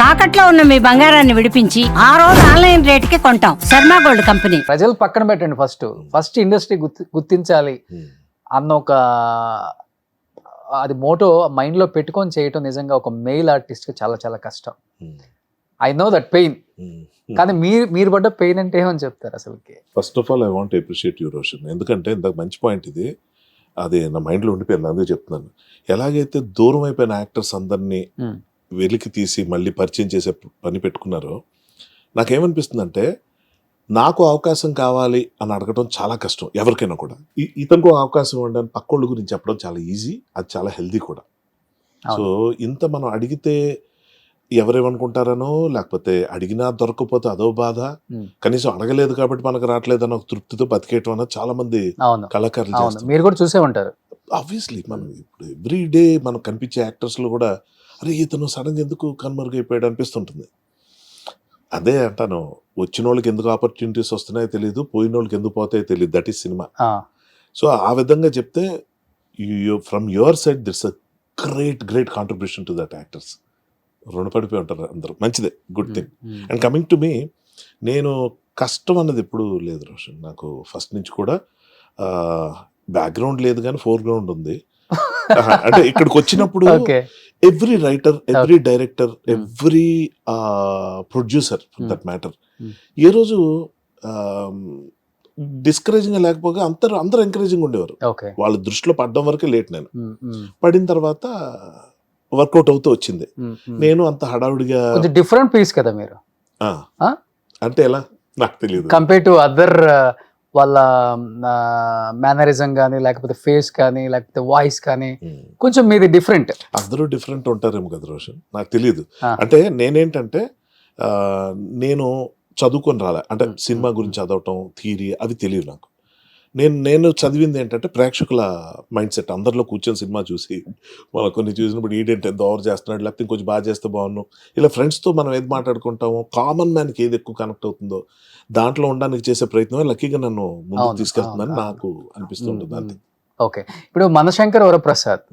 తాకట్లో ఉన్న మీ బంగారాన్ని విడిపించి ఆ రోజు ఆన్లైన్ రేటుకి కొంటాం. Sharma gold company. ప్రజలు పక్కన పెట్టండి, ఫస్ట్ ఇండస్ట్రీ గుర్తించాలి అన్న ఒక అది మోటో మైండ్ లో పెట్టుకొని చేయటం నిజంగా ఒక మెయిల్ ఆర్టిస్ట్ కి చాలా చాలా కష్టం. I know that pain. కానీ మీరు పడ్డ పెయిన్ అంటే ఏమని చెప్తారు అసలుకి? First of all I want appreciate you Roshan, ఎందుకంటే ఇంత మంచి పాయింట్ ఇది. అది నా మైండ్లో ఉండిపోయింది, అందుకే చెప్తున్నాను. ఎలాగైతే దూరం అయిపోయిన యాక్టర్స్ అందరినీ వెలికి తీసి మళ్ళీ పరిచయం చేసే పని పెట్టుకున్నారో, నాకేమనిపిస్తుందంటే నాకు అవకాశం కావాలి అని అడగడం చాలా కష్టం ఎవరికైనా కూడా. ఇతనికి అవకాశం ఇవ్వడానికి పక్కోళ్ళ గురించి చెప్పడం చాలా ఈజీ, అది చాలా హెల్దీ కూడా. సో ఇంత మనం అడిగితే ఎవరేమనుకుంటారనో, లేకపోతే అడిగినా దొరకకపోతే అదో బాధ, కనీసం అడగలేదు కాబట్టి మనకు రావట్లేదు అన్న ఒక తృప్తితో బతికేయటం అన్నది చాలా మంది కళాకారులు చేస్తారు. మీరు కూడా చూసే ఉంటారు. ఆబ్వియస్లీ మనం ఇప్పుడు ఎవ్రీ డే మనకు కనిపించే యాక్టర్స్ లో కూడా అరే ఇతను సడన్ గా ఎందుకు కనుమరుగైపోయాడు అనిపిస్తుంటుంది. అదే అంటాను, వచ్చిన వాళ్ళకి ఎందుకు ఆపర్చునిటీస్ వస్తున్నాయో తెలియదు, పోయిన వాళ్ళకి ఎందుకు పోతాయో తెలియదు. That is cinema. సో ఆ విధంగా చెప్తే from your side it's a great contribution to that actors. రుణపడిపోయి ఉంటారు అందరూ, మంచిదే, good thing. And coming to me, నేను కష్టం అన్నది ఎప్పుడు లేదు రోషన్. నాకు ఫస్ట్ నుంచి కూడా బ్యాక్గ్రౌండ్ లేదు కానీ ఫోర్ గ్రౌండ్ ఉంది. అంటే ఇక్కడికి వచ్చినప్పుడు every writer, every director, every producer that matter ఏ రోజు డిస్కరేజింగ్ లేకపోగా అందరూ ఎంకరేజింగ్ ఉండేవారు. వాళ్ళ దృష్టిలో పడడం వరకే లేట్. నేను పడిన తర్వాత వర్కౌట్ అవుతూ వచ్చింది. నేను అంత హడావుడిగా డిఫరెంట్ పీస్ కదా మీరు. అంటే ఎలా నాకు తెలియదు, కంపేర్ టు అదర్ వాళ్ళ మేనరిజం కానీ, లేకపోతే ఫేస్ కానీ, లేకపోతే వాయిస్ కానీ కొంచెం మీది డిఫరెంట్. అందరూ డిఫరెంట్ ఉంటారేమో కదా రోషన్, నాకు తెలియదు. అంటే నేనేంటంటే నేను చదువుకొని రాలే, అంటే సినిమా గురించి చదవటం, థియరీ అవి తెలియదు నాకు. నేను చదివింది ఏంటంటే ప్రేక్షకుల మైండ్ సెట్. అందరిలో కూర్చొని సినిమా చూసి మనం కొన్ని చూసినప్పుడు ఈడేంటి ఎంత ఓవర్ చేస్తున్నాడు, లేకపోతే ఇంకొంచెం బాగా చేస్తే బాగున్నాం, ఇలా ఫ్రెండ్స్తో మనం ఏది మాట్లాడుకుంటామో, కామన్ మ్యాన్కి ఏది ఎక్కువ కనెక్ట్ అవుతుందో దాంట్లో ఉండడానికి చేసే ప్రయత్నమే లక్కీగా నన్ను ముందుకు తీసుకెళ్తుందని నాకు అనిపిస్తుంటుంది. అంతే. ఓకే, ఇప్పుడు మనశంకర్ వరప్రసాద్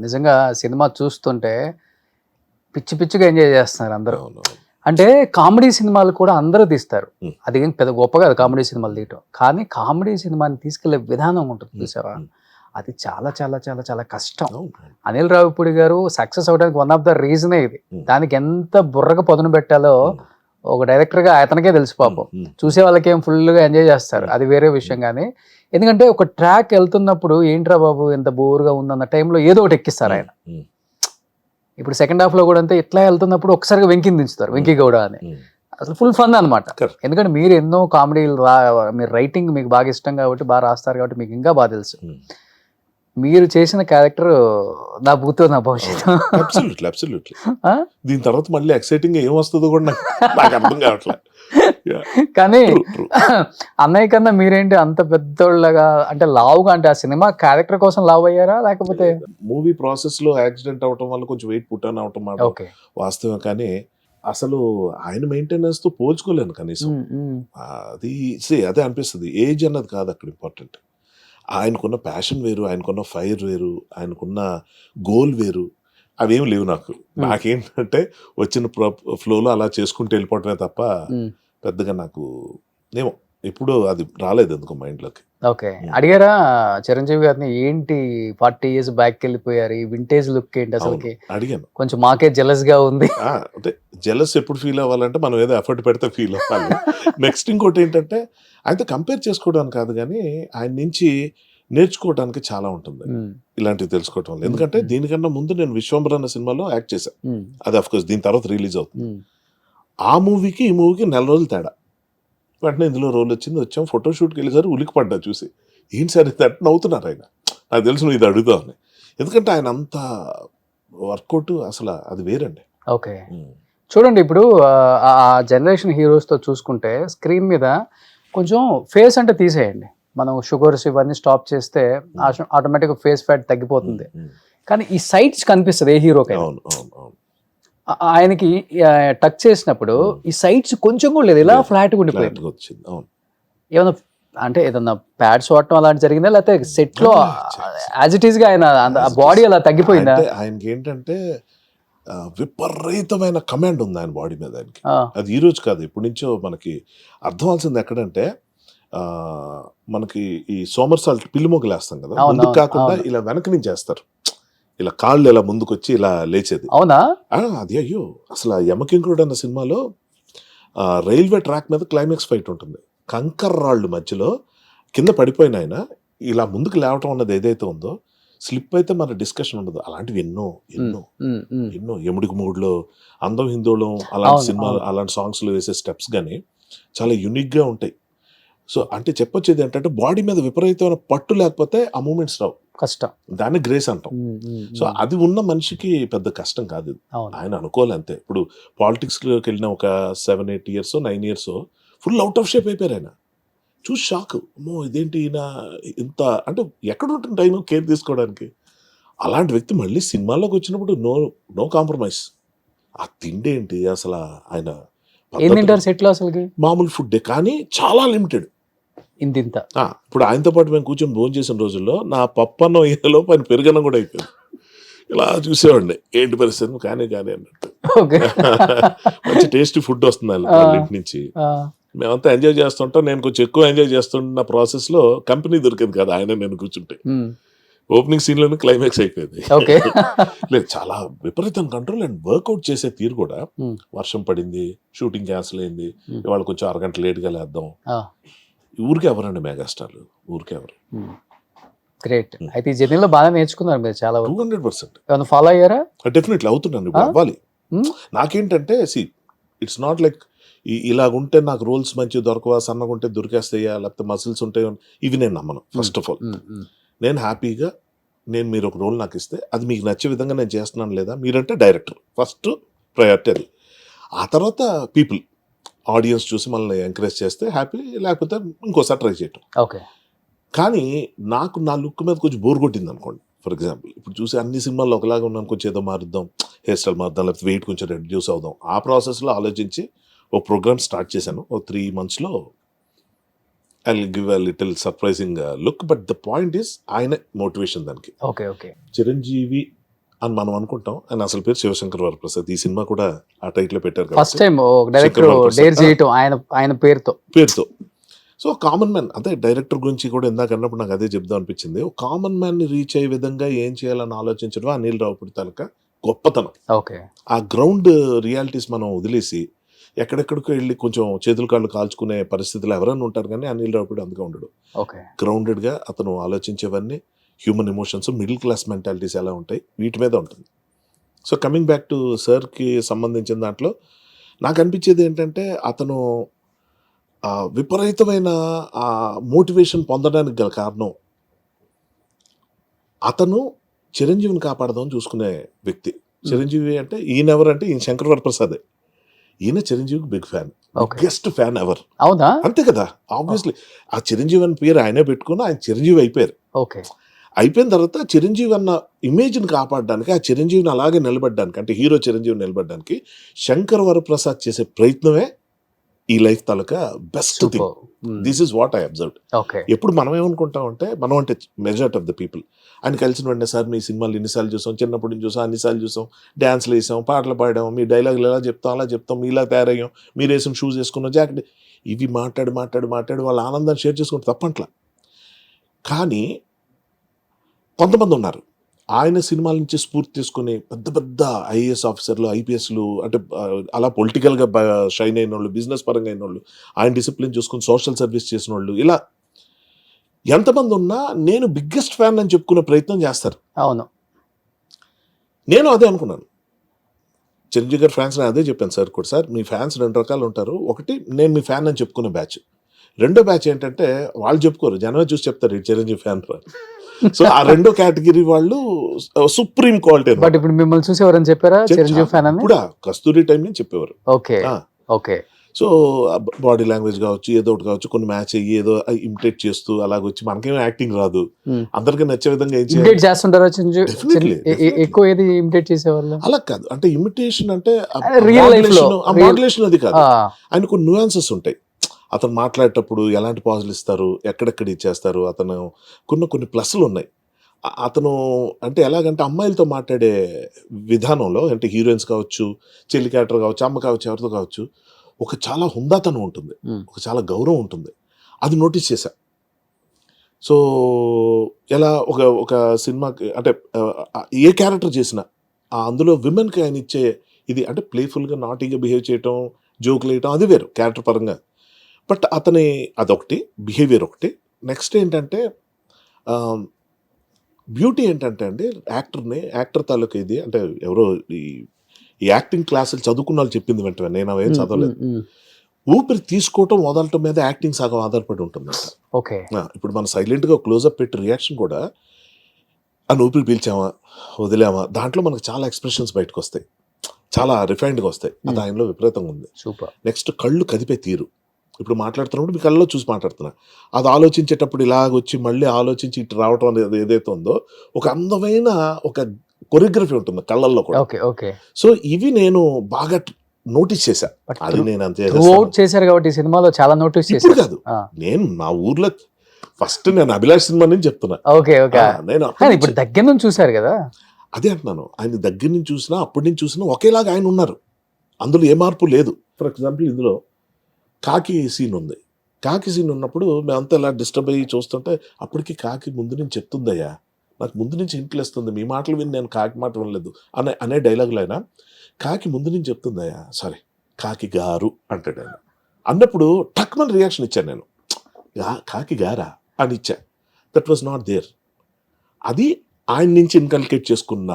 నిజంగా సినిమా చూస్తుంటే పిచ్చి పిచ్చిగా ఎంజాయ్ చేస్తున్నారు అందరూ. అంటే కామెడీ సినిమాలు కూడా అందరూ తీస్తారు, అది ఏం పెద్ద గొప్ప కాదు కామెడీ సినిమాలు తీయటం. కానీ కామెడీ సినిమాని తీసుకెళ్లే విధానం ఉంటుంది చూసావా, అది చాలా చాలా చాలా చాలా కష్టం. అనిల్ రావిపూడి గారు సక్సెస్ అవడానికి వన్ ఆఫ్ ద రీజనే ఇది. దానికి ఎంత బుర్రగా పదును పెట్టాలో ఒక డైరెక్టర్గా అతనికే తెలుసు పాపం. చూసే వాళ్ళకి ఏం ఫుల్గా ఎంజాయ్ చేస్తారు, అది వేరే విషయం. కానీ ఎందుకంటే ఒక ట్రాక్ వెళ్తున్నప్పుడు ఏంట్రా బాబు ఎంత బోర్గా ఉందన్న టైంలో ఏదో ఒకటి ఎక్కిస్తారు ఆయన. ఇప్పుడు సెకండ్ హాఫ్ లో కూడా అంతే, ఇట్లా వెళ్తున్నప్పుడు ఒకసారిగా వెంకిని దించుతారు, వెంకీ గౌడ అని. అసలు ఫుల్ ఫన్ అనమాట. ఎందుకంటే మీరు ఎన్నో కామెడీలు మీరు రైటింగ్ మీకు బాగా ఇష్టం కాబట్టి, బాగా రాస్తారు కాబట్టి మీకు ఇంకా బాగా తెలుసు. మీరు చేసిన క్యారెక్టర్ నా భూతో నా భవిష్యత్తు. దీని తర్వాత మళ్ళీ ఎక్సైటింగ్ ఏం వస్తుందో కూడా నాకు అర్థం కావట్లేదు. కానీ అన్నయ్య కన్నా మీరేంటి అంత పెద్దోళ్ళగా, అంటే లావుగా, అంటే ఆ సినిమా క్యారెక్టర్ కోసం లావు అయ్యారా, లేకపోతే మూవీ ప్రాసెస్ లో యాక్సిడెంట్ అవటం వల్ల కొంచెం వెయిట్ పుట్టాను అవటం వాస్తవం. కానీ అసలు ఆయన మెయింటెనెన్స్ తో పోల్చుకోలేను కనీసం. అదే అనిపిస్తుంది. ఏజ్ అన్నది కాదు అక్కడ ఇంపార్టెంట్. ఆయనకున్న ప్యాషన్ వేరు, ఆయనకున్న ఫైర్ వేరు, ఆయనకున్న గోల్ వేరు. అవేం లేవు నాకు. నాకేంటంటే వచ్చిన ఫ్లోలో అలా చేసుకుంటూ వెళ్ళిపోవటమే తప్ప పెద్దగా నాకు ఏమో ఎప్పుడు అది రాలేదు ఎందుకు మైండ్లోకి. ఓకే, అడిగారా చిరంజీవి గారిని ఏంటి 40 years బ్యాక్ వెళ్ళిపోయారు, ఈ వింటేజ్ లుక్ ఏంటి అసలుకి? అడిగాను. కొంచెం మాకే జెలస్ గా ఉంది. అంటే జెలస్ ఎప్పుడు ఫీల్ అవ్వాలంటే మనం ఏదో ఎఫర్ట్ పెడితే ఫీల్ అవ్వాలి. నెక్స్ట్ ఇంకోటి ఏంటంటే ఆయనతో కంపేర్ చేసుకోవడానికి కాదు కానీ ఆయన నుంచి నేర్చుకోవడానికి చాలా ఉంటుంది ఇలాంటివి తెలుసుకోవటం వల్ల. ఎందుకంటే దీనికన్నా ముందు నేను విశ్వంబర్ అన్న సినిమాలో యాక్ట్ చేశాను, అది అఫ్కోర్స్ దీని తర్వాత రిలీజ్ అవుతుంది. ఆ మూవీకి ఈ మూవీకి 4 రోజులు తేడా. వెంటనే ఇందులో రోల్ వచ్చింది, వచ్చాం, ఫోటోషూట్కి వెళ్ళేసరి ఉలికి పడ్డా చూసి, ఏంటి సార్ ఇది అట్లా నవ్వుతున్నారు ఆయన, నాకు తెలుసు నువ్వు ఇది అడుగుతావని. ఎందుకంటే ఆయన అంత వర్కౌట్ అసలు అది వేరండి. ఓకే, చూడండి ఇప్పుడు ఆ జనరేషన్ హీరోస్తో చూసుకుంటే స్క్రీన్ మీద కొంచెం ఫేస్ అంటే తీసేయండి, మనం షుగర్స్ ఇవన్నీ స్టాప్ చేస్తే ఆటోమేటిక్గా ఫేస్ ఫ్యాట్ తగ్గిపోతుంది. కానీ ఈ సైట్స్ కనిపిస్తుంది ఏ హీరోకి. ఆయనకి టచ్ చేసినప్పుడు ఈ సైట్స్ కొంచెం కూడా లేదు, ఇలా ఫ్లాట్ ఉండిపోయింది. ఏమన్నా అంటే ఏదన్నా ప్యాడ్స్ వాడటం అలాంటి జరిగిందా, లేకపోతే సెట్ లో యాజ్ ఇట్ ఈస్ గా ఆయన బాడీ అలా తగ్గిపోయిందా? ఆయనకి ఏంటంటే విపరీతమైన కమాండ్ ఉంది ఆయన బాడీ మీద ఆయనకి. ఆ, అది ఈ రోజు కాదు, ఇప్పటి నుంచో మనకి అర్థం అవ్వాల్సింది ఎక్కడంటే మనకి ఈ సోమర్సాల్ట్ పిల్లి మొగ్గలు వేస్తాం కదా, అవును, ముందుకు కాకుండా అవును. ఇలా వెనక నుంచి వేస్తారు, ఇలా కాళ్ళు ఇలా ముందుకు వచ్చి ఇలా లేచేది. అవునా? అది అయ్యో అసలు ఆ యమకింకుడు అన్న సినిమాలో రైల్వే ట్రాక్ మీద క్లైమాక్స్ ఫైట్ ఉంటుంది, కంకర్ రాళ్ళు మధ్యలో కింద పడిపోయిన ఆయన ఇలా ముందుకు లేవటం అన్నది ఏదైతే ఉందో, స్లిప్ అయితే మన డిస్కషన్ ఉండదు. అలాంటివి ఎన్నో ఎన్నో ఉమ్, ఉమ్. ఎన్నో ఎముడికి మూడులో, అందం హిందోళం అలాంటి అవును, సినిమా అవును. అలాంటి సాంగ్స్లో వేసే స్టెప్స్ కానీ చాలా యూనిక్గా ఉంటాయి. సో అంటే చెప్పొచ్చేది ఏంటంటే బాడీ మీద విపరీతమైన పట్టు లేకపోతే ఆ మూమెంట్స్ రావు, కష్టం. దాన్ని గ్రేస్ అంటాం. ఉమ్, ఉమ్, సో ఉమ్. అది ఉన్న మనిషికి పెద్ద కష్టం కాదు ఇది. అవును. ఆయన అనుకోవాలి అంతే. ఇప్పుడు పాలిటిక్స్లోకి వెళ్ళిన ఒక 7-8 years 9 years full out of shape అయిపోయారు. ఆయన చూసి షాక్, అమ్మో ఇదేంటి ఈయన ఇంత, అంటే ఎక్కడ ఉంటుంది టైం కేర్ తీసుకోవడానికి. అలాంటి వ్యక్తి మళ్ళీ సినిమాలోకి వచ్చినప్పుడు నో కాంప్రమైజ్. ఆ తిండి ఏంటి అసలు, ఆయన ఏం పద్ధతులు, తింటారు సెట్ లో అసలుకి? మామూలు ఫుడ్డే కానీ చాలా లిమిటెడ్. ఇంత ఇప్పుడు ఆయనతో పాటు మేము కూర్చొని భోజనం చేసిన రోజుల్లో నా పప్పన్నం ఏలో పైన పెరుగన్నం కూడా అయిపోయింది. ఇలా చూసేవాడిని, ఏంటి పరిస్థితి కానీ కానీ అన్నట్టు. ఓకే. మంచి టేస్టీ ఫుడ్ వస్తుంది వాళ్ళ ఇంటి నుంచి. మేమంతా ఎంజాయ్ చేస్తుంటాం. నేను కొంచెం ఎక్కువ ఎంజాయ్ చేస్తున్న ప్రాసెస్లో కంపెనీ దొరికింది కదా, ఆయన నేను కూర్చుంటే ఓపెనింగ్ సీన్లోనే క్లైమాక్స్ అయిపోయింది. ఓకే. లేదు చాలా విపరీతం కంట్రోల్ అండ్ వర్కౌట్ చేసే తీరు కూడా. వర్షం పడింది, షూటింగ్ క్యాన్సిల్ అయింది, ఇవాళ కొంచెం అరగంట లేట్గా లేద్దాం, ఊరికే ఎవరండి మెగాస్టార్లు, ఊరికే ఎవరు. గ్రేట్. అయితే ఈ జర్నీలో బాగా నేర్చుకున్నారు మీరు చాలా వరకు. 200% ఏమైనా ఫాలో అయ్యారా? డెఫినెట్లీ అవుతున్నాను, ఇప్పుడు అవ్వాలి. నాకేంటంటే ఇట్స్ నాట్ లైక్ ఇలాగుంటే నాకు రోల్స్ మంచిగా దొరకవా, సన్నగా ఉంటే దొరికేస్తాయా, లేకపోతే మసిల్స్ ఉంటాయో, ఇవి నేను నమ్మను. ఫస్ట్ ఆఫ్ ఆల్ నేను హ్యాపీగా, మీరు ఒక రోల్ నాకు ఇస్తే అది మీకు నచ్చే విధంగా నేను చేస్తున్నాను లేదా, మీరంటే డైరెక్టర్ ఫస్ట్ ప్రయారిటీ అది. ఆ తర్వాత పీపుల్ ఆడియన్స్ చూసి మనల్ని ఎంకరేజ్ చేస్తే హ్యాపీ, లేకపోతే ఇంకోసారి ట్రై చేయటం. ఓకే. కానీ నాకు నా లుక్ మీద కొంచెం బోర్ కొట్టింది అనుకోండి. ఫర్ ఎగ్జాంపుల్ ఇప్పుడు చూసి అన్ని సినిమాల్లో ఒకలాగా ఉన్నాను, కొంచెం ఏదో మారుద్దాం, హెయిర్ స్టైల్ మారుద్దాం, లేకపోతే వెయిట్ కొంచెం రెడ్యూస్ అవుదాం. ఆ ప్రాసెస్లో ఆలోచించి ఒక ప్రోగ్రామ్ స్టార్ట్ చేశాను. ఒక 3 monthsలో I will give a little surprising look. But the point is ఆయన మోటివేషన్ దానికి. ఓకే. ఓకే. చిరంజీవి అని మనం అనుకుంటాం, ఆయన అసలు పేరు శివశంకర్ వరప్రసాద్. ఈ సినిమా కూడా ఆ టైటిల్ పెట్టారు ఫస్ట్ టైం డైరెక్టర్ డేర్ చేయటం ఆయన పేరుతో. సో కామన్ మ్యాన్, అదే డైరెక్టర్ గురించి కూడా ఇందాక అన్నప్పుడు నాకు అదే చెప్దాం అనిపించింది. ఒక కామన్ మ్యాన్ని రీచ్ అయ్యే విధంగా ఏం చేయాలని ఆలోచించడం అనిల్ రావిపూడి తాలూకా గొప్పతనం. ఓకే. ఆ గ్రౌండ్ రియాలిటీస్ మనం వదిలేసి ఎక్కడెక్కడికో వెళ్ళి కొంచెం చేతులు కాళ్ళు కాల్చుకునే పరిస్థితులు ఎవరైనా ఉంటారు, కానీ అనిల్ రావిపూడి అందుగా ఉండడు. ఓకే. గ్రౌండెడ్గా అతను ఆలోచించేవన్నీ human emotions, middle class mentalities ఎలా ఉంటాయి వీటి మీద ఉంటుంది. సో కమింగ్ బ్యాక్ టు సార్కి సంబంధించిన దాంట్లో నాకు అనిపించేది ఏంటంటే, అతను విపరీతమైన మోటివేషన్ పొందడానికి గల కారణం, అతను చిరంజీవిని కాపాడదామని చూసుకునే వ్యక్తి. చిరంజీవి అంటే ఈయన ఎవరంటే ఈయన శంకర్ వరప్రసాదే. ఈయన చిరంజీవికి big fan, biggest fan ever. అవునా? అంతే కదా, ఆబ్వియస్లీ. ఆ చిరంజీవి అని పేరు ఆయనే పెట్టుకుని ఆయన చిరంజీవి అయిపోయారు. ఓకే. అయిపోయిన తర్వాత చిరంజీవి అన్న ఇమేజ్ని కాపాడడానికి, ఆ చిరంజీవిని అలాగే నిలబడడానికి, అంటే హీరో చిరంజీవి నిలబడడానికి శంకర్ వరప్రసాద్ చేసే ప్రయత్నమే ఈ life taluka best thing. This is what I observed. Okay. ఎప్పుడు మనం ఏమనుకుంటాం అంటే, మనం అంటే మెజారిటీ ఆఫ్ ద పీపుల్, ఆయన కలిసిన వెంటనే సార్ మీ సినిమాలు ఎన్నిసార్లు చూసాం, చిన్నప్పటి నుంచి చూసాం, అన్నిసార్లు చూసాం, డ్యాన్స్లు వేసాం, పాటలు పాడాం, మీ డైలాగులు ఎలా చెప్తాం అలా చెప్తాం, మీ ఇలా తయారయ్యాం, మీరు వేసిన షూస్ వేసుకున్నాం, జాకెట్, ఇవి మాట్లాడి వాళ్ళ ఆనందాన్ని షేర్ చేసుకుంటే తప్పట్లా. కానీ కొంతమంది ఉన్నారు ఆయన సినిమాల నుంచి స్ఫూర్తి తీసుకుని పెద్ద పెద్ద ఐఏఎస్ ఆఫీసర్లు, ఐపీఎస్లు, అంటే అలా పొలిటికల్గా షైన్ అయిన వాళ్ళు, బిజినెస్ పరంగా అయిన వాళ్ళు, ఆయన డిసిప్లిన్ చూసుకుని సోషల్ సర్వీస్ చేసిన వాళ్ళు, ఇలా ఎంతమంది ఉన్నా నేను బిగ్గెస్ట్ ఫ్యాన్ అని చెప్పుకునే ప్రయత్నం చేస్తారు. అవును. నేను అదే అనుకున్నాను. చిరంజీవి గారి ఫ్యాన్స్ నేను అదే చెప్పాను సార్ కూడా, సార్ మీ ఫ్యాన్స్ 2 రకాలు ఉంటారు. ఒకటి నేను మీ ఫ్యాన్ అని చెప్పుకునే బ్యాచ్, రెండో బ్యాచ్ ఏంటంటే వాళ్ళు చెప్పుకోరు, జనమే చూసి చెప్తారు ఈ చిరంజీవి ఫ్యాన్. సో ఆ రెండో కేటగిరీ వాళ్ళు సుప్రీం క్వాలిటీ. బట్ ఇప్పుడు మిమ్మల్ని చూసి ఎవరైనా చెప్పారా చిరంజీవి ఫ్యాన్ అని? కూడా కస్తూరి టైం నుంచి చెప్పేవారు. Okay. Okay. So body language కావచ్చు, ఏదో ఒకటి కావచ్చు, కొన్ని మ్యాచ్ అయ్యి ఏదో ఇమిటేట్ చేస్తూ అలాగొచ్చి, మనకేమో యాక్టింగ్ రాదు, అందరికీ నచ్చే విధంగా ఏం ఇమిటేట్ చేస్తుంటారా? ఎక్కువ ఏది ఇమిటేట్ చేసేవాళ్ళు? అలా కాదు, అంటే ఇమిటేషన్ అంటే రియల్ లైఫ్ లో మాడ్యులేషన్ అది కాదు. ఆయన కొన్ని న్యూయాన్సెస్ ఉంటాయి. అతను మాట్లాడేటప్పుడు ఎలాంటి పాజులు ఇస్తారు, ఎక్కడెక్కడ ఇచ్చేస్తారు, అతను కొన్ని ప్లస్లు ఉన్నాయి. అతను అంటే ఎలాగంటే అమ్మాయిలతో మాట్లాడే విధానంలో అంటే హీరోయిన్స్ కావచ్చు, చెల్లి క్యారెక్టర్ కావచ్చు, అమ్మ కావచ్చు, ఎవరితో కావచ్చు, ఒక చాలా హుందాతనం ఉంటుంది, ఒక చాలా గౌరవం ఉంటుంది. అది నోటీస్ చేశా. సో ఎలా ఒక ఒక సినిమాకి అంటే ఏ క్యారెక్టర్ చేసినా అందులో విమెన్కి ఆయన ఇచ్చే ఇది అంటే ప్లేఫుల్గా నాటీగా బిహేవ్ చేయటం, జోకులు వేయటం అది వేరు క్యారెక్టర్ పరంగా. బట్ అతని అదొకటి బిహేవియర్ ఒకటి. నెక్స్ట్ ఏంటంటే బ్యూటీ ఏంటంటే అండి యాక్టర్ తాలూకా ఇది అంటే ఎవరో ఈ యాక్టింగ్ క్లాసులు చదువుకున్న వాళ్ళు చెప్పింది వెంటనే, నేను అవేం చదవలేదు. ఊపిరి తీసుకోవటం వదలటం మీద యాక్టింగ్ సగం ఆధారపడి ఉంటుంది. ఓకే, ఇప్పుడు మనం సైలెంట్గా క్లోజప్ పెట్టి రియాక్షన్ కూడా అని ఊపిరి పీల్చామా వదిలామా దాంట్లో మనకు చాలా ఎక్స్ప్రెషన్స్ బయటకు వస్తాయి, చాలా రిఫైన్డ్గా వస్తాయి. అది ఆయనలో విపరీతంగా ఉంది. సూపర్. నెక్స్ట్ కళ్ళు కదిపే తీరు. ఇప్పుడు మాట్లాడుతున్నప్పుడు మీ కళ్ళలో చూసి మాట్లాడుతున్నా, అది ఆలోచించేటప్పుడు ఇలాగొచ్చి మళ్ళీ ఆలోచించి ఇటు రావటం అనేది ఏదైతే ఉందో ఒక అందమైన ఒక కొరియోగ్రఫీ ఉంటుంది కళ్ళల్లో కూడా. Okay okay. సో ఇవి నేను బాగా నోటీస్ చేశా. అది నేను అంతే చేశారు కాబట్టి ఈ సినిమాలో చాలా నోటీస్ ఇప్పుడు చేశారు. కాదు, నేను నా ఊర్లో ఫస్ట్ నేను అభిలాష్ సినిమా నుంచి చెప్తున్నా. Okay okay. నేను ఇప్పుడు దగ్గర నుంచి చూశారు కదా. అదే అంటున్నాను, ఆయన దగ్గర నుంచి చూసినా అప్పటి నుంచి చూసినా ఒకేలాగా ఆయన ఉన్నారు, అందులో ఏ మార్పు లేదు. ఫర్ ఎగ్జాంపుల్ ఇందులో కాకి సీన్ ఉంది. కాకి సీన్ ఉన్నప్పుడు మేమంతా ఇలా డిస్టర్బ్ అయ్యి చూస్తుంటే అప్పటికి కాకి ముందు నుంచి చెప్తుందయ్యా, నాకు ముందు నుంచి ఇంట్లేస్తుంది, మీ మాటలు విని నేను కాకి మాట వినలేదు అనే డైలాగులు అయినా కాకి ముందు నుంచి చెప్తుందయ్యా, సారీ కాకి గారు అంటాడు ఆయన. అన్నప్పుడు టక్మన్ రియాక్షన్ ఇచ్చాను నేను, కాకి గారా అని ఇచ్చా. That was not there. అది ఆయన నుంచి ఇన్కల్కేట్ చేసుకున్న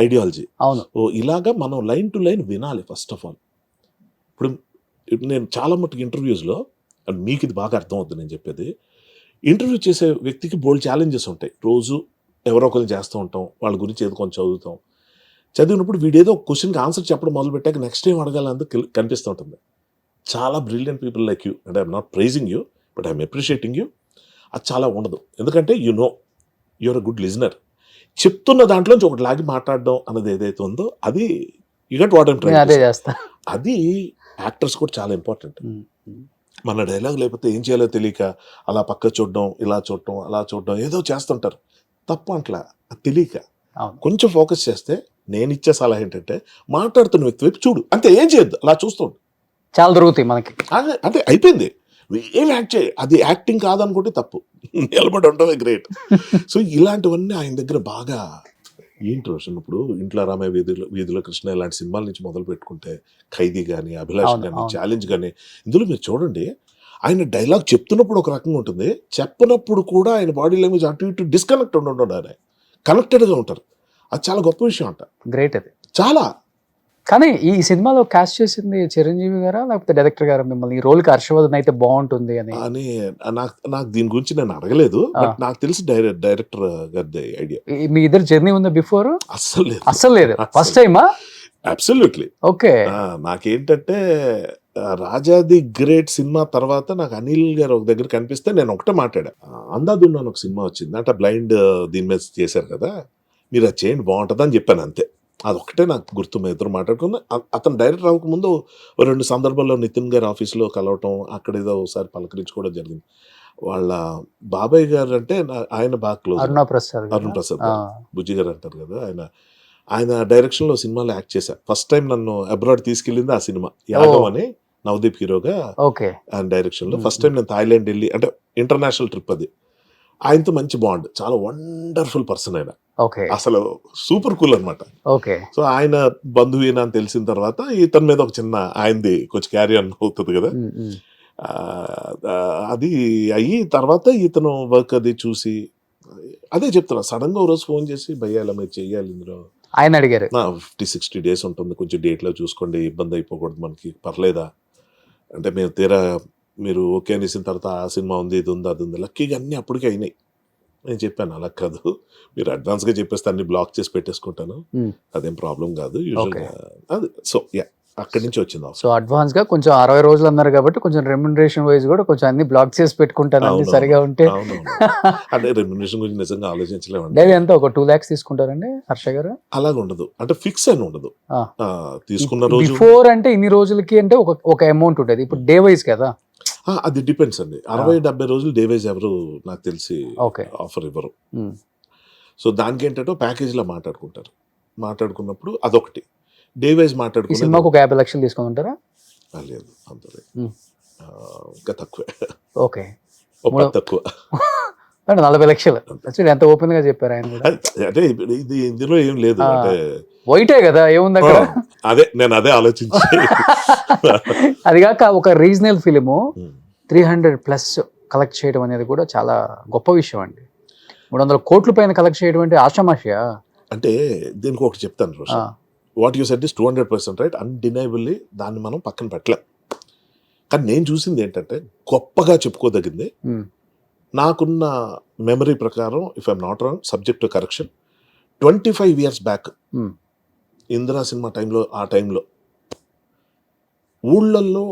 ఐడియాలజీ. ఇలాగా మనం లైన్ టు లైన్ వినాలి ఫస్ట్ ఆఫ్ ఆల్. ఇప్పుడు నేను చాలా మటుకు ఇంటర్వ్యూస్లో, అండ్ మీకు ఇది బాగా అర్థం అవుతుంది నేను చెప్పేది, ఇంటర్వ్యూ చేసే వ్యక్తికి బోల్డ్ ఛాలెంజెస్ ఉంటాయి. రోజు ఎవరో ఒకరు చేస్తూ ఉంటాం, వాళ్ళ గురించి ఏదో కొంచెం చదువుతాం. చదివినప్పుడు వీడేదో ఒక క్వశ్చన్కి ఆన్సర్ చెప్పడం మొదలు పెట్టాక నెక్స్ట్ ఏం అడగాలందుకు కనిపిస్తూ ఉంటుంది. చాలా brilliant people like you, and I'm not praising you but I'm appreciating you. అది చాలా ఉండదు, ఎందుకంటే you know you're a good listener. చెప్తున్న దాంట్లోంచి ఒకటి లాగి మాట్లాడడం అన్నది ఏదైతే ఉందో అది you got what I'm trying. అది యాక్టర్స్ కూడా చాలా ఇంపార్టెంట్. మన డైలాగ్ లేకపోతే ఏం చేయాలో తెలియక అలా పక్క చూడడం, ఇలా చూడటం, అలా చూడడం, ఏదో చేస్తుంటారు. తప్పు అట్లా అది తెలియక కొంచెం ఫోకస్ చేస్తే నేను ఇచ్చే సలహా ఏంటంటే మాట్లాడుతున్న వ్యక్తి వైపు చూడు, అంతే, ఏం చేయొద్దు, అలా చూస్తుండు, చాలా దొరుకుతాయి మనకి. అంటే అయిపోయింది, ఏం యాక్ట్ చేయి, అది యాక్టింగ్ కాదనుకుంటే తప్పు, నిలబడి ఉండవే గ్రేట్. సో ఇలాంటివన్నీ ఆయన దగ్గర బాగా ఏంటి రోషన్. ఇప్పుడు ఇంట్లో రామయ్య వీధిలో కృష్ణ ఇలాంటి సినిమాల నుంచి మొదలు పెట్టుకుంటే ఖైదీ కానీ, అభిలాష్ కానీ, ఛాలెంజ్ కానీ, ఇందులో మీరు చూడండి ఆయన డైలాగ్ చెప్తున్నప్పుడు ఒక రకంగా ఉంటుంది, చెప్పనప్పుడు కూడా ఆయన బాడీ లాంగ్వేజ్ అటు ఇటు డిస్కనెక్ట్ ఉండడం, ఆయన కనెక్టెడ్గా ఉంటారు. అది చాలా గొప్ప విషయం అంట. గ్రేట్ అది చాలా. కానీ ఈ సినిమాలో కాస్ట్ చేసింది చిరంజీవి గారా లేకపోతే డైరెక్టర్ గారా మిమ్మల్ని? ఈ రోల్కి హర్షవర్ధన్ అయితే బాగుంటుంది అని నాకు దీని గురించి నేను అడగలేదు, బట్ నాకు తెలిసి డైరెక్టర్ గారి ఐడియా. మీ ఇద్దరు జర్నీ ఉందా బిఫోర్? అస్సలు లేదు. ఫస్ట్ టైమా? అబ్సల్యూట్లీ. ఓకే. నాకేంటంటే రాజాది గ్రేట్ సినిమా తర్వాత నాకు అనిల్ గారు ఒక దగ్గర కనిపిస్తే నేను ఒకటే మాట్లాడా, అందాదున్నాను ఒక సినిమా వచ్చింది అంటే బ్లైండ్ దీని మీద చేశారు కదా, మీరు అది చేయండి బాగుంటుంది అని చెప్పాను, అంతే. అదొక్కటే నాకు గుర్తు. మేము ఇద్దరు మాట్లాడుకున్నా. అతను డైరెక్టర్ అవ్వకముందు 2 సందర్భాల్లో నితిన్ గారి ఆఫీస్లో కలవటం, అక్కడ ఏదో ఒకసారి పలకరించుకోవడం జరిగింది. వాళ్ళ బాబాయ్ గారు అంటే ఆయన బాగా క్లోజ్, అరుణ్ ప్రసాద్ బుజ్జి గారు అంటారు కదా, ఆయన డైరెక్షన్లో సినిమాలో యాక్ట్ చేశా. ఫస్ట్ టైం నన్ను అబ్రాడ్ తీసుకెళ్ళింది ఆ సినిమా, యాదవ్ అని, నవదీప్ హీరోగా ఆయన డైరెక్షన్లో. ఫస్ట్ టైం నేను థాయిలాండ్ వెళ్ళి, అంటే ఇంటర్నేషనల్ ట్రిప్ అది. ఆయనతో మంచి బాండ్, చాలా వండర్ఫుల్ పర్సన్ ఆయన, అసలు సూపర్ కూల్ అనమాట. సో ఆయన బంధువునా అని తెలిసిన తర్వాత ఇతని మీద ఒక చిన్న ఆయనది కొంచెం క్యారీ ఆన్ అవుతుంది కదా, అది అయ్యి తర్వాత ఇతను వర్క్ అది చూసి అదే చెప్తున్నా, సడన్ గా ఒక రోజు ఫోన్ చేసి భయ్యా ఇలా మీరు చెయ్యాలి, ఇందులో ఆయన అడిగారు 50-60 days ఉంటుంది, కొంచెం డేట్లో చూసుకోండి, ఇబ్బంది అయిపోకూడదు మనకి, పర్లేదా అంటే మేము తీరా మీరు ఓకే అనేసిన తర్వాత ఆ సినిమా ఉంది, ఇది ఉంది, అది ఉంది, లక్కీగా అన్నీ అప్పటికే అయినాయి. నేను చెప్పాను అలా కాదు, మీరు అడ్వాన్స్గా చెప్పేస్తే అన్ని బ్లాక్ చేసి పెట్టేసుకుంటాను, అదేం ప్రాబ్లం కాదు యూజువల్గా అది. సో అక్కడి నుంచి వచ్చింది. సో అడ్వాన్స్ గా కొంచెం 60 రోజులు అన్నారు కాబట్టి కొంచెం రెమ్యునరేషన్ వైజ్ కూడా కొంచెం అన్ని బ్లాక్ చేసి పెట్టుకుంటాను, అన్ని సరిగా ఉంటే. అంటే రెమ్యునరేషన్ గురించి నిజంగా ఆలోచించలేము. డైలీ ఎంత ఒక 2 lakhs తీసుకుంటారండి హర్ష గారు? అలాగ ఉండదు, అంటే ఫిక్స్ అని ఉండదు. తీసుకున్న రోజు బిఫోర్ అంటే ఇన్ని రోజులకి అంటే ఒక అమౌంట్ ఉంటుంది, ఇప్పుడు డే వైజ్ కదా. అది డిపెండ్స్ అండి. 60-70 రోజులు డే వైజ్ ఎవరు నాకు తెలిసి ఆఫర్ ఇవ్వరు. సో దానికి ఏంటంటే ప్యాకేజ్లో మాట్లాడుకున్నప్పుడు అదొకటి. డే వైజ్ ఈ మాట్లాడుకునేది సినిమాకు ఒక 50 లక్షలు తీసుకొని ఉంటారా? లేదు, అంత లేదు. ఉమ్. ఇంకా తక్కువే, ఓకే, ఒక 10 తక్కువ. అంటే 40 లక్షలు. Actually ఎంత ఓపెన్ గా చెప్పారు ఆయన కూడా. అంటే ఇది ఇందులో ఏం లేదు, అంటే వైటే కదా, ఏముంది అక్కడ. నేను అదే ఆలోచించి అది కాక ఒక రీజనల్ ఫిలిము 300+ కలెక్ట్ చేయడం అనేది కూడా చాలా గొప్ప విషయం అండి. 300 కోట్ల పైన కలెక్ట్ చేయడం అంటే ఆషామాషియా? అంటే దీనికి ఒకటి చెప్తాను Roshan. What you said is 200% right. Undeniably దాన్ని మనం పక్కన పెట్టలేం. కానీ నేను చూసింది ఏంటంటే గొప్పగా చెప్పుకోదగింది, నాకున్న మెమరీ ప్రకారం, if I'm not wrong, subject to correction, 25 years back Indira cinema టైంలో, ఆ టైంలో ఊళ్ళల్లో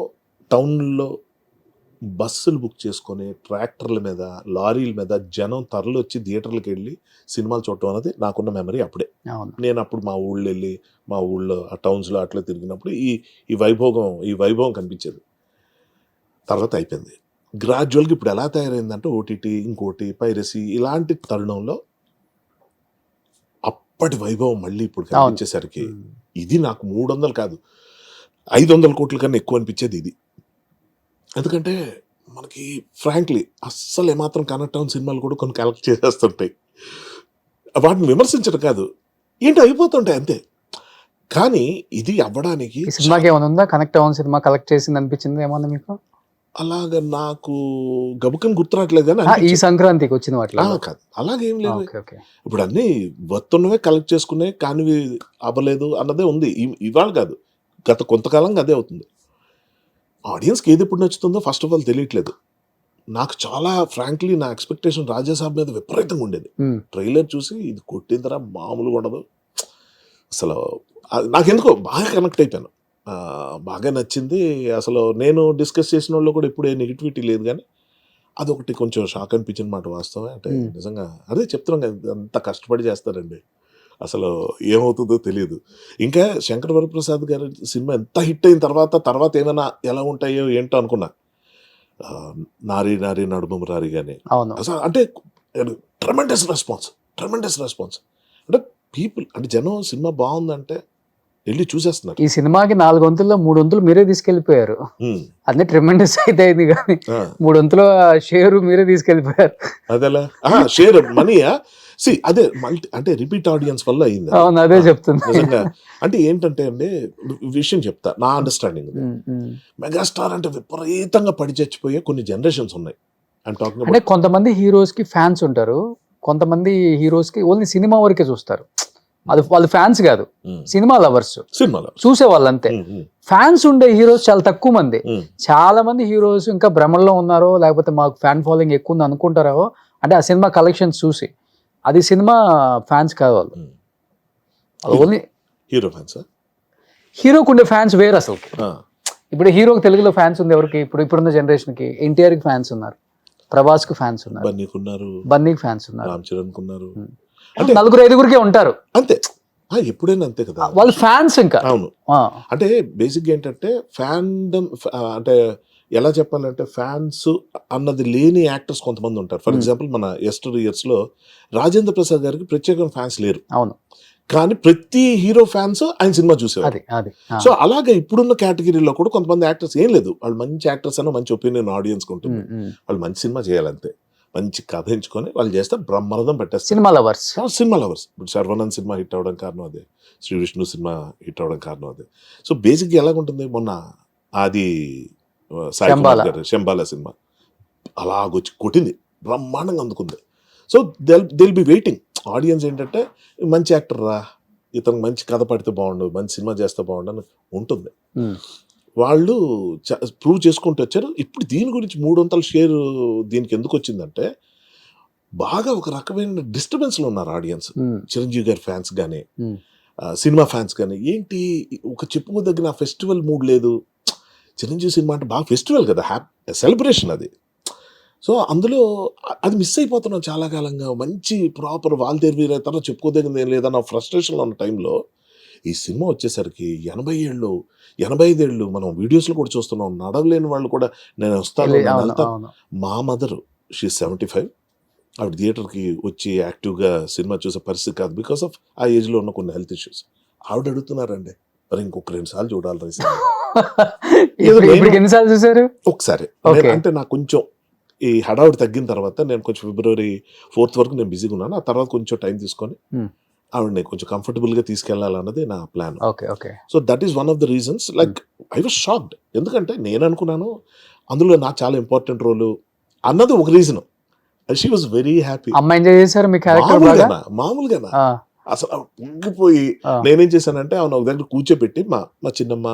టౌన్లో బస్సులు బుక్ చేసుకొని ట్రాక్టర్ల మీద, లారీల మీద జనం తరలి వచ్చి థియేటర్లకు వెళ్ళి సినిమాలు చూడటం అనేది నాకున్న మెమరీ అప్పుడే. నేను అప్పుడు మా ఊళ్ళో వెళ్ళి, మా ఊళ్ళో ఆ టౌన్స్లో అట్లా తిరిగినప్పుడు ఈ వైభవం కనిపించేది. తర్వాత అయిపోయింది. గ్రాడ్యువల్గా ఇప్పుడు ఎలా తయారైందంటే ఓటీటీ, ఇంకోటి పైరసీ, ఇలాంటి తరుణంలో అప్పటి వైభవం మళ్ళీ ఇప్పుడు కనిపించేసరికి ఇది నాకు 300 కాదు 500 కోట్ల కన్నా ఎక్కువ అనిపించేది ఇది. ఎందుకంటే మనకి ఫ్రాంక్లీ అస్సలు ఏమాత్రం కనెక్ట్ అవున సినిమాలు కూడా కొన్ని కలెక్ట్ చేసేస్తుంటాయి. వాటిని విమర్శించడం కాదు, ఏంటో అయిపోతుంటాయి అంతే. కానీ ఇది అవ్వడానికి సినిమాకి ఏమైనా ఉందా కనెక్ట్ అవున సినిమా కలెక్ట్ చేసింది అనిపించింది ఏమన్నా మీకు? అలాగా నాకు గబుకని గుర్తురాట్లేదు కానీ ఈ సంక్రాంతికి వచ్చిన వాటిలో కాదు, అలాగేం లేదు. ఓకే. ఇప్పుడు అన్నీ వస్తున్నవే కలెక్ట్ చేసుకునే, కానివి అవ్వలేదు అన్నదే ఉంది. ఇవాళ కాదు, గత కొంతకాలంగా అదే అవుతుంది. ఆడియన్స్కి ఏది ఎప్పుడు నచ్చుతుందో ఫస్ట్ ఆఫ్ ఆల్ తెలియట్లేదు. నాకు చాలా ఫ్రాంక్లీ నా ఎక్స్పెక్టేషన్ రాజాసాబ్ మీద విపరీతంగా ఉండేది. ట్రైలర్ చూసి ఇది కొట్టిందరా మామూలుగా ఉండదు అసలు. నాకెందుకో బాగా కనెక్ట్ అయిపోయాను, బాగా నచ్చింది. అసలు నేను డిస్కస్ చేసిన వాళ్ళు కూడా ఇప్పుడు ఏ నెగిటివిటీ లేదు, కానీ అదొకటి కొంచెం షాక్ అనిపించిన మాట వాస్తవమే. అంటే నిజంగా అదే చెప్తున్నాం కదా, అంత కష్టపడి చేస్తారండి, అసలు ఏమవుతుందో తెలియదు. ఇంకా శంకర్ వరప్రసాద్ గారి సినిమా ఎంత హిట్ అయిన తర్వాత ఏమైనా ఎలా ఉంటాయో ఏంటో అనుకున్నా. నారీ నారీ నడుమ రారి కానీ అసలు అంటే ట్రెమెండస్ రెస్పాన్స్. అంటే పీపుల్, అంటే జనం సినిమా బాగుందంటే వెళ్ళి చూసేస్తున్నారు. ఈ సినిమాకి 4 వంతుల్లో 3 వంతులు మీరే తీసుకెళ్లిపోయారు. అదే ట్రెమెండస్ అయితే అయింది, కానీ 3 వంతుల షేరు మీరే తీసుకెళ్లిపోయారు. అదేలా షేర్ మనీయా? అదే అంటే రిపీట్ ఆడియన్స్ వల్ల అయింది. అవును, అదే చెప్తుంది నిజంగా. అంటే ఏంటంటే అండి, విషయం చెప్తా నా అండర్స్టాండింగ్. మెగాస్టార్ అంటే విపరీతంగా పడి చచ్చిపోయే కొన్ని జనరేషన్స్ ఉన్నాయి. అంటే కొంతమంది హీరోస్ కి ఫ్యాన్స్ ఉంటారు, కొంతమంది హీరోస్ కి ఓన్లీ సినిమా వరకే చూస్తారు. అది వాళ్ళు ఫ్యాన్స్ కాదు, సినిమా లవర్స్, చూసే వాళ్ళు అంతే. ఫ్యాన్స్ ఉండే హీరోస్ చాలా తక్కువ మంది. చాలా మంది హీరోస్ ఇంకా భ్రమల్లో ఉన్నారో, లేకపోతే మాకు ఫ్యాన్ ఫాలోయింగ్ ఎక్కువ ఉంది అనుకుంటారో, అంటే ఆ సినిమా కలెక్షన్స్ చూసి. అది సినిమా ఫ్యాన్స్ కాదు వాళ్ళు, ఓన్లీ హీరో ఫ్యాన్స్. హీరోకి ఉండే ఫ్యాన్స్ వేరు అసలు. ఇప్పుడు హీరోకి తెలుగులో ఫ్యాన్స్ ఉంది ఎవరికి? ఇప్పుడున్న జనరేషన్ కి ఎన్టీఆర్ కి ఫ్యాన్స్ ఉన్నారు, ప్రభాస్ కు ఫ్యాన్స్ ఉన్నారు, బన్నీకి ఫ్యాన్స్ ఉన్నారు, రామ్ చరణ్ ఉన్నారు, అంటే 4-5 అంటారు అంతే. ఎప్పుడైనా అంతే కదా వాళ్ళు ఫ్యాన్స్. ఇంకా అవును, అంటే బేసిక్ ఏంటంటే ఫ్యాన్డమ్, అంటే ఎలా చెప్పాలంటే ఫ్యాన్స్ అన్నది లేని యాక్టర్స్ కొంతమంది ఉంటారు. ఫర్ ఎగ్జాంపుల్ మన ఎస్టర్ ఇయర్స్ లో రాజేంద్ర ప్రసాద్ గారికి ప్రత్యేకంగా ఫ్యాన్స్ లేరు. అవును, కానీ ప్రతి హీరో ఫ్యాన్స్ ఆయన సినిమా చూసేవారు. సో అలాగే ఇప్పుడున్న కేటగిరీలో కూడా కొంతమంది యాక్టర్స్ ఏం లేదు, వాళ్ళు మంచి యాక్టర్స్ అన్న మంచి ఒపీనియన్ ఆడియన్స్ ఉంటుంది, వాళ్ళు మంచి సినిమా చేయాలంతే, మంచి కథ ఎంచుకొని వాళ్ళు చేస్తే బ్రహ్మరథం పెట్టేస్తారు. Cinema lovers. ఇప్పుడు శర్వనంద్ సినిమా హిట్ అవ్వడం కారణం అదే, శ్రీ విష్ణు సినిమా హిట్ అవ్వడం కారణం అదే. సో బేసిక్గా ఎలాగుంటుంది, మొన్న అది సాయి కుమార్ గారు శంబాల సినిమా అలాగొచ్చి కొట్టింది, బ్రహ్మాండంగా అందుకుంది. So they'll be waiting audience ఏంటంటే మంచి యాక్టర్ రా, ఇతను మంచి కథ పడితే బాగుండు, మంచి సినిమా చేస్తే బాగుండు అని ఉంటుంది. వాళ్ళు ప్రూవ్ చేసుకుంటూ వచ్చారు. ఇప్పుడు దీని గురించి 300 షేర్ దీనికి ఎందుకు వచ్చిందంటే, బాగా ఒక రకమైన డిస్టర్బెన్స్లో ఉన్నారు ఆడియన్స్. చిరంజీవి గారి ఫ్యాన్స్ కానీ, సినిమా ఫ్యాన్స్ కానీ. ఏంటి ఒక చెప్పుకోదగిన ఫెస్టివల్ మూడ్ లేదు. చిరంజీవి సినిమా అంటే బాగా ఫెస్టివల్ కదా, సెలబ్రేషన్ అది. సో అందులో అది మిస్ అయిపోతున్నాం చాలా కాలంగా. మంచి ప్రాపర్ వాల్తేరు వీరైతే చెప్పుకోదగింది ఏం లేదన్న ఫ్రస్ట్రేషన్లో ఉన్న టైంలో ఈ సినిమా వచ్చేసరికి 80 ఏళ్ళు 85 ఏళ్ళు మనం వీడియోస్లో కూడా చూస్తున్నాం. నడవలేని వాళ్ళు కూడా నేను వస్తాను. మా మదర్ షీ 75, ఆవిడ థియేటర్కి వచ్చి యాక్టివ్గా సినిమా చూసే పరిస్థితి కాదు, బికాస్ ఆఫ్ ఆ ఏజ్లో ఉన్న కొన్ని హెల్త్ ఇష్యూస్. ఆవిడ అడుగుతున్నారండి, మరి ఇంకొక 2 సార్లు చూడాలి రా ఈ సినిమా. ఇప్పుడు ఎన్నిసార్లు చూసారు? ఒకసారి Okay. అంటే నాకు కొంచెం ఈ హడావుడి తగ్గిన తర్వాత నేను కొంచెం February 4th వరకు నేను బిజీగా ఉన్నాను. ఆ తర్వాత కొంచెం టైం తీసుకొని Hmm. ఆవిడని కొంచెం కంఫర్టబుల్గా తీసుకెళ్లాలన్నది నా plan. Okay okay. So that is one of the reasons. Like I was shocked, ఎందుకంటే నేను అనుకున్నాను అందులో నాకు చాలా ఇంపార్టెంట్ రోల్ అన్నది ఒక reason. She was very happy. అమ్మ ఎంజాయ్ చేశారు మీ క్యారెక్టర్ బాగా? మామూలుగానా ఆ, అసలు ఆవిడ పొంగిపోయి ఆ. నేనేం చేశానంటే ఆమె ఒక దగ్గర కూర్చోబెట్టి మా చిన్నమ్మ